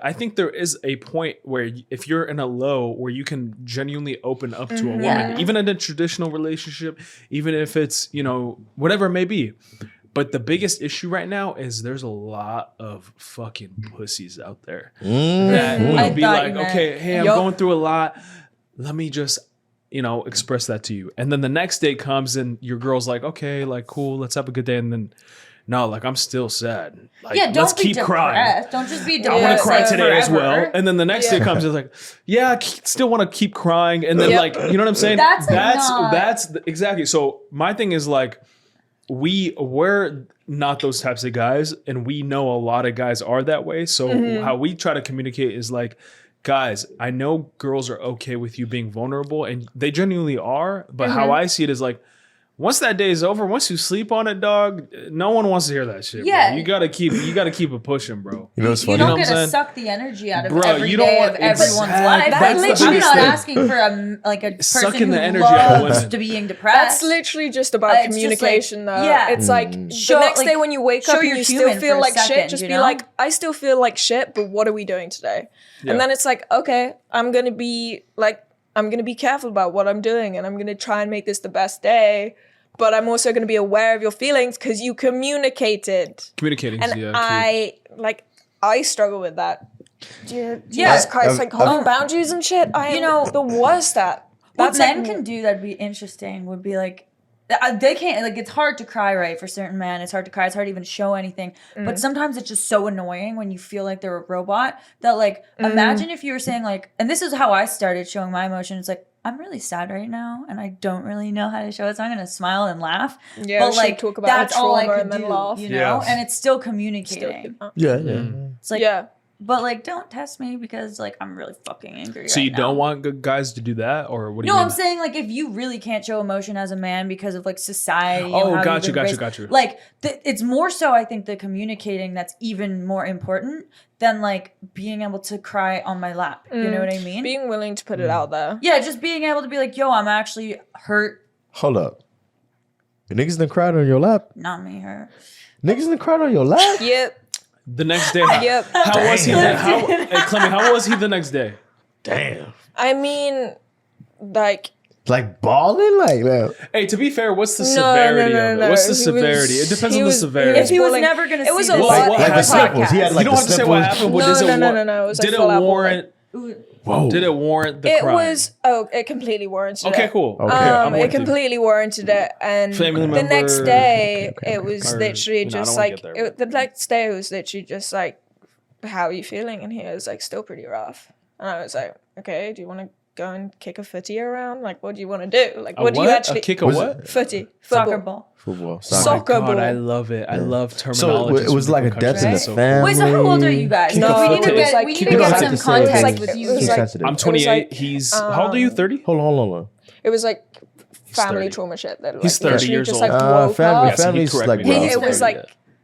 I think there is a point where if you're in a low where you can genuinely open up to a woman, even in a traditional relationship, even if it's, you know, whatever it may be. But the biggest issue right now is there's a lot of fucking pussies out there that will be like, okay, hey, I'm going through a lot. Let me just, you know, express that to you. And then the next day comes and your girl's like, okay, like, cool, let's have a good day. And then, no, like, I'm still sad. Like, don't let's be keep depressed. crying. Don't just be depressed. I want to cry today forever. as well. And then the next day comes, it's like, yeah, I still want to keep crying. And then, like, you know what I'm saying? That's exactly. So my thing is like, we're not those types of guys, and we know a lot of guys are that way. So how we try to communicate is like, guys, I know girls are okay with you being vulnerable, and they genuinely are. But how I see it is like, once that day is over, once you sleep on it, dog, no one wants to hear that shit. Yeah, bro. You gotta keep it pushing, bro. You know what's funny? You don't You know get to what suck the energy out of Bro, every you don't day want- of everyone's exactly. life. That's I'm the not biggest asking for a person Sucking who the energy out of loves women. to being depressed. That's literally just about It's just communication, like, though. yeah. It's like Show- the next like, day when you wake show up and you're you still human for feel a like shit, second, just you be know? like, I still feel like shit, but what are we doing today? Yeah. And then it's like, okay, I'm gonna be careful about what I'm doing, and I'm gonna try and make this the best day. But I'm also going to be aware of your feelings because you communicated. Communicating, And key. I struggle with that. Yeah. Jesus Christ, like holding boundaries and shit. I am the worst at. What That's men like, can do that'd be interesting would be like, they can't, like, it's hard to cry, right? For certain men, it's hard to cry. It's hard to even show anything. But sometimes it's just so annoying when you feel like they're a robot that, like, imagine if you were saying, like, and this is how I started showing my emotion. It's like, I'm really sad right now and I don't really know how to show it. So I'm going to smile and laugh. Yeah, but we like, should talk about that's all I trauma could and then do, laugh. you know? Yes. And it's still communicating. Yeah. It's like, yeah. but like, don't test me because like, I'm really fucking angry So right you now. don't want good guys to do that, or what do you No, mean? I'm saying like if you really can't show emotion as a man because of like society. Oh, and how got you've you. been raised, Like it's more so I think the communicating that's even more important than like being able to cry on my lap. You know what I mean? Being willing to put it out there. Yeah, just being able to be like, yo, I'm actually hurt. Hold up. Your niggas done cried on your lap? Not me hurt. Niggas done cried on your lap? Yep. The next day, Yep. how was he? Hey, Clemmy, how was he the next day? Damn. I mean, like, Like balling? Like that. Hey, to be fair, what's the No, severity no, no, of it? no. What's the He severity? was- It depends he on the was- severity. If he was Bullying. never gonna It was see a this lot. What Like the happened? sniffles. He had like You don't the have to say what sniffles. happened. But No, does it no, no, war- no, no. It was like Did it full out warrant? Whoa. Did it warrant the it crime? was, it completely warranted Okay, it. cool. Okay. I'm It with you. completely warranted it, and Family the next member. day Okay. it was Or, literally you know, I just don't wanna like get there, the next day it was literally just like, how are you feeling? And he was like, still pretty rough. And I was like, okay, do you want to go and kick a footy around? Like, what do you want to do? Like, A what do you what? actually A kick a Was what? footy soccer football. ball. Football. Soccer God, ball. I love it. I love So terminology. it was like a death in the family. Wait, so how old are you guys? No, we need to it was get, like- we need you to don't get have some to say it. context Like, with it you. was Too like- sensitive. I'm was 28. like, He's how old are you? 30? Hold on. It was like family 30. trauma shit that like, He's 30 literally years just old. like woke Family, up. so he family's corrected like me. rough. It was like So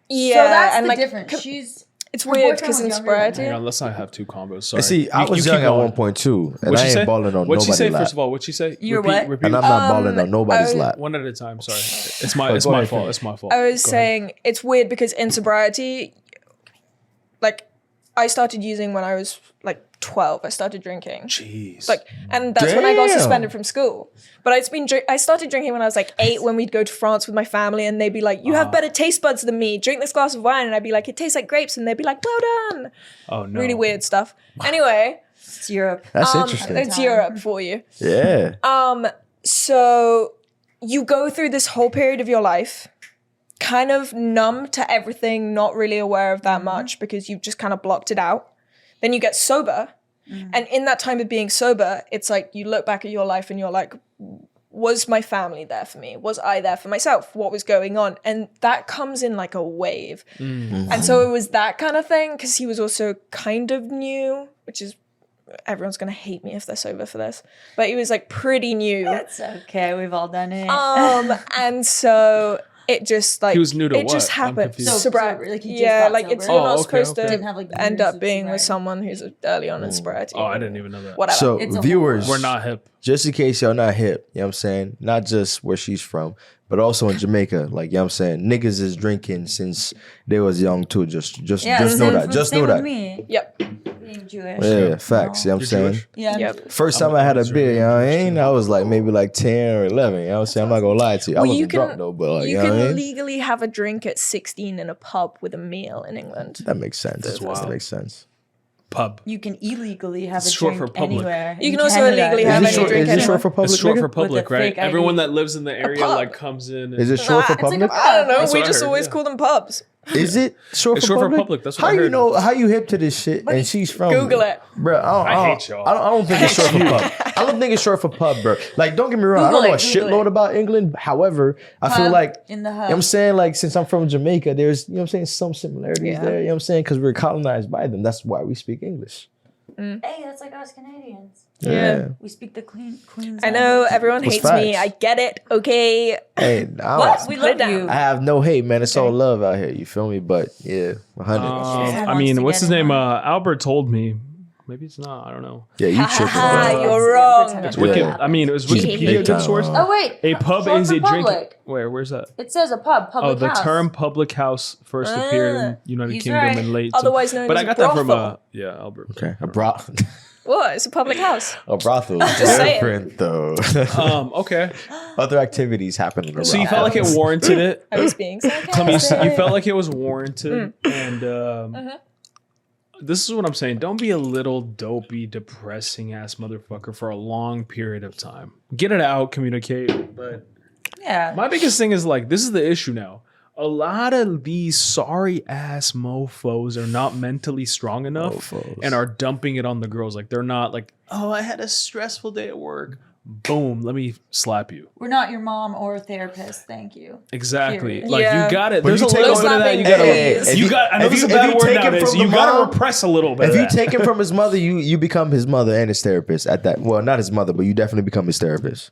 yeah, that's and the like difference. She's it's her weird boyfriend because was in younger than sobriety. Hang on, let's not have two combos. Sorry. See, I was keep young at going. one point too, and What'd I she ain't say? balling on What'd she nobody's say? lap. First of all, what'd she say? You're repeat, what? Repeat. And I'm not balling on nobody's I- lap. One at a time. Sorry, it's Oh, my go ahead, fault. finish. It's my fault. I was Go ahead. saying it's weird because in sobriety, like I started using when I was like 12. I started drinking. Jeez. Like, and that's when I got Damn. suspended from school. But I started drinking when I was like 8 when we'd go to France with my family and they'd be like, you have better taste buds than me. Drink this glass of wine. And I'd be like, it tastes like grapes. And they'd be like, well done. oh no. Really weird stuff. Anyway, it's Europe. That's interesting. it's Europe for you. Yeah. So you go through this whole period of your life kind of numb to everything, not really aware of that much because you've just kind of blocked it out. Then you get sober. And in that time of being sober, it's like you look back at your life and you're like, was my family there for me? Was I there for myself? What was going on? And that comes in like a wave. And so it was that kind of thing because he was also kind of new, which is, everyone's going to hate me if they're sober for this, but he was like pretty new. It's okay. We've all done it. And so it just like He was new to it what? just I'm happened. confused. Sober, like he just yeah, got like it's sober. you're not Oh, okay, supposed okay. to Didn't have, like, end years up of being with sobriety. someone who's early on in sobriety. Oh, I didn't even know that. Whatever. So It's a viewers, We're not hip. just in case y'all not hip, you know what I'm saying? Not just where she's from, but also in Jamaica. Like, you know what I'm saying? Niggas is drinking since they was young too. Just know that. Just same know with that. me. Yep. Being Jewish. Yeah, facts. You know what I'm You're saying? Jewish? Yeah. Yep. First I'm time I had a Israeli beer, you know what I Jewish mean? too. I was like maybe like 10 or 11. You know what I'm saying? I'm not gonna lie to you. I Well, wasn't you can- drunk though, but like, You you know can what I mean? legally have a drink at 16 in a pub with a meal in England. That makes sense. That's wild. That makes sense. Pub. You can illegally have It's a short drink for public. anywhere. You in can also Canada. illegally Is have it any short, drink is it anywhere. short for public? It's short nigga? for public, With a right? fake ID. Everyone that lives in the area pub. like comes in. And, Is it short for It's like a public? pub. I don't know. That's We what I just heard, always yeah. call them pubs. Is it short It's for short for public? public, that's what How I you heard. know? How you hip to this shit? And she's from Google it. bro. I hate y'all. I don't think it's short for pub. I don't think it's short for pub, bro. Like, don't get me wrong. Google I don't know it, a Google shitload it. about England. However, I feel Pub like in the you know hub. what I'm saying, like, since I'm from Jamaica, there's, you know what I'm saying, some similarities Yeah. there. You know what I'm saying? Because we're colonized by them. That's why we speak English. Hey, that's like us Canadians. Yeah. We speak the Queen's I know language. everyone What's hates me. facts? I get it. Okay. Hey, What? We Put it love down. you. I have no hate, man. It's all love out here. You feel me? But yeah, 100. Who I mean, wants to what's get his in name? on Albert told me. Maybe it's not. I don't know. Yeah, you tripping. ha, bro. you're wrong. It's Yeah. Wiki. I mean, it was He's Wikipedia big a good time source. wrong. Oh wait, A pub short is for a drink. public. Where's that? It says a pub. Public The house. term public house first appeared in United He's Kingdom right. in late. Otherwise known but as I got a that from brothel. Albert. Okay, What? It's a public house. a brothel is Just saying. different though. Okay. Other activities happen in a So you brothel. felt like it warranted it. I was being Tell me, sarcastic. you felt like it was warranted, and this is what I'm saying. Don't be a little dopey, depressing ass motherfucker for a long period of time. Get it out, communicate. But Yeah. my biggest thing is like, this is the issue now. A lot of these sorry ass mofos are not mentally strong enough Mofos. and are dumping it on the girls. Like, they're not like, oh, I had a stressful day at work. Boom, let me slap you. We're not your mom or therapist. Thank you. Exactly. Period. Like, Yeah. you got it. But There's you a take little on- bit of that. You Hey, gotta. hey, if you you- got. I know if this is you- a if bad you word take it nowadays. from You the gotta mom- repress a little bit. If of you that. take him from his mother, you become his mother and his therapist at that. Well, not his mother, but you definitely become his therapist.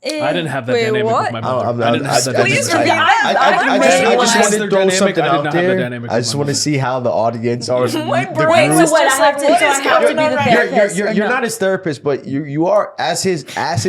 I didn't have that Wait, dynamic what? with my mother. I didn't have that Please dynamic. repeat that. I just wanted to throw dynamic. something I did out not have the there. dynamic I with just my want to mother. see how the audience are. My the brain Wait, group. so what? I Just have like, to, what so I is have to happening be the right now? therapist. or You're no? not his therapist, but you are as his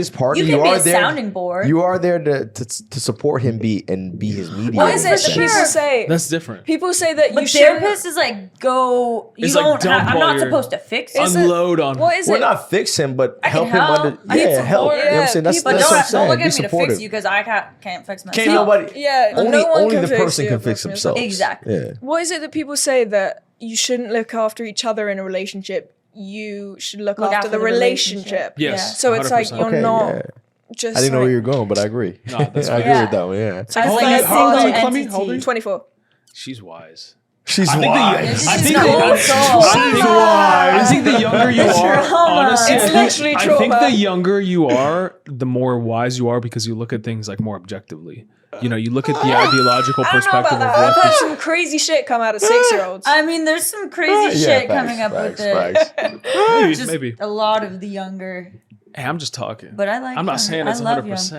partner. You You, can be are a there. sounding board. You are there to support him be his mediator. What is in a it that people sense. say? That's different. People say that But you shouldn't. therapist is like go. You It's like don't. dump I'm all not your- supposed to fix it. Is it- Unload on. What is Well, it? not fix him, but I help can him help. under. I need Yeah, help. support. You know what I'm saying? That's People But that's don't, what I'm saying. don't look Be at me to supportive. fix you because I can't fix myself. Can't nobody. Yeah, Only no one only can the fix person you can apart fix from themselves. Exactly. Yeah. What is it that people say that you shouldn't look after each other in a relationship? You should look after the relationship. Yes. So it's like 100%. you're Okay, not yeah. just. I didn't know where like- you were going, but I agree. No, that's I fine. agree Yeah. with that one. Yeah. As How like old a are you, single Clemmy? How old are you? entity. 24. She's wise. She's I think wise. the, I She's think an the, old soul. I think the younger you are, Trauma. honestly, It's I think- literally I think trauma. the younger you are, the more wise you are because you look at things like more objectively. You know, you look at the ideological I don't know perspective about of that. I've what heard this. some crazy shit come out of 6-year-olds. I mean, there's some crazy Yeah, shit facts, coming up with facts, it. facts. Just Maybe. a lot of the younger. Hey, I'm just talking. But I like. I'm not young- saying I it's love 100%. young Just